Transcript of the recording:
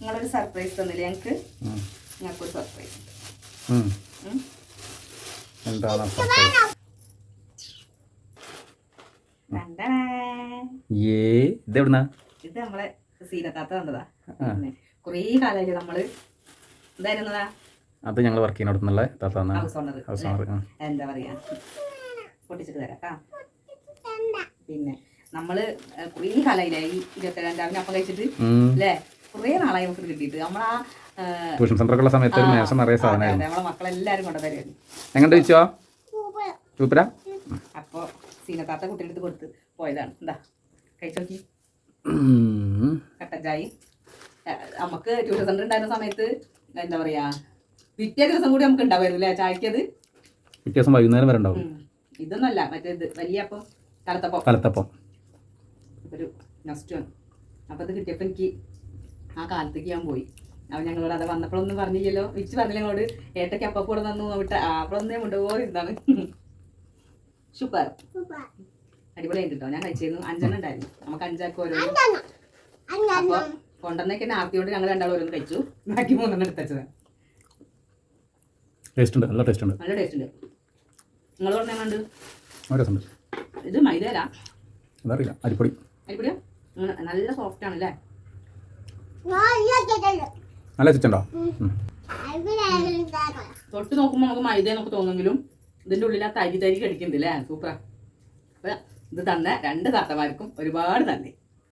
നിങ്ങളൊരു സർപ്രൈസ് തന്നില്ലേ ഞങ്ങൾക്ക്? ഞങ്ങൾക്കൊരു സർപ്രൈസ്. എന്താണ് ഇതെവിടുന്നാ? ഇത് നമ്മളെ സീനത്താത്ത തന്നതാ. കൊറേ കാലമായിട്ട് നമ്മള് എന്തായിരുന്നതാ, അത് ഞങ്ങൾ വർക്ക് ചെയ്യുന്നിടത്തുനിന്നുള്ള ഹൗസ് ഓണർ. എന്താ പറയാ, പൊട്ടിച്ചിട്ട് തരാം. പിന്നെ നമ്മള് കുറേ കാലമായില്ലേ ഈ 27 അപ്പം കഴിച്ചിട്ട് അല്ലേ? കുറേ നാളായി നമുക്ക് കിട്ടിയിട്ട്. നമ്മളാ ട്യൂഷൻ സെന്ററുള്ള സമയത്ത് മേശം നിറയെ സാധനമായിരുന്നു. നമ്മളെ മക്കളെല്ലാരും കൊണ്ടുവരുമായിരുന്നു. എങ്ങനെ ചോദിച്ചോ സൂപ്പരാ. അപ്പൊ സീനത്താത്ത കുട്ടിയുടെ അടുത്ത് കൊടുത്ത് പോയതാണ്. എന്താ കഴിച്ചു നോക്കി. കട്ടഞ്ചായി. നമുക്ക് ട്യൂഷൻ സെന്റർ ഉണ്ടായിരുന്ന സമയത്ത് എന്താ പറയാ, പിറ്റേ ദിവസം കൂടി നമുക്ക് ഉണ്ടാവുമായിരുന്നു അല്ലേ ചായക്കത്? പിറ്റേ ദിവസം വൈകുന്നേരം വരെ ഉണ്ടാവും. ഇതൊന്നല്ല, മറ്റേത് വലിയ അപ്പം, കലത്തപ്പം ഒരു നെക്സ്റ്റ് ആണ്. അപ്പം അത് കിട്ടിയപ്പോൾ എനിക്ക് ആ കാലത്തേക്ക് ഞാൻ പോയി. അവൻ ഞങ്ങളോട് അത് വന്നപ്പോഴൊന്നും പറഞ്ഞില്ലല്ലോ, വിച്ച് പറഞ്ഞില്ല ഞങ്ങളോട്. ഏട്ടയ്ക്ക് അപ്പം കൂടെ തന്നു വിട്ട അപ്പോഴൊന്നേ കൊണ്ടുപോയിരുന്നാണ്. സൂപ്പർ, അടിപൊളിയായിട്ട് കേട്ടോ. ഞാൻ കഴിച്ചിരുന്നു. 5 ഉണ്ടായിരുന്നു. നമുക്ക് 5 ഓരോ. അപ്പോൾ കൊണ്ടുവന്നേക്ക് ആർത്തിയോട് ഞങ്ങൾ 2 ഓരോന്ന് കഴിച്ചു. ബാക്കി 3 എടുത്തത്. ടേസ്റ്റ് ഉണ്ട്, നല്ല ടേസ്റ്റ് ഉണ്ട്. നല്ല ടേസ്റ്റ് ഉണ്ട്. നിങ്ങൾ പറഞ്ഞുണ്ട് ഇത് മൈദല അതറിയില്ല, അരിപ്പൊടി. അരിപ്പൊടിയോ? നല്ല സോഫ്റ്റ് ആണല്ലേ? നല്ല ചിച്ചുണ്ടോ? തൊട്ട് നോക്കുമ്പോൾ നമുക്ക് മൈദ എന്നൊക്കെ തോന്നുമെങ്കിലും ഇതിൻ്റെ ഉള്ളിൽ ആ തരി കടിക്കുന്നുണ്ട് അല്ലേ? സൂപ്പറാ. അപ്പം ഇത് തന്ന 2 താത്തമാർക്കും ഒരുപാട് നന്ദി.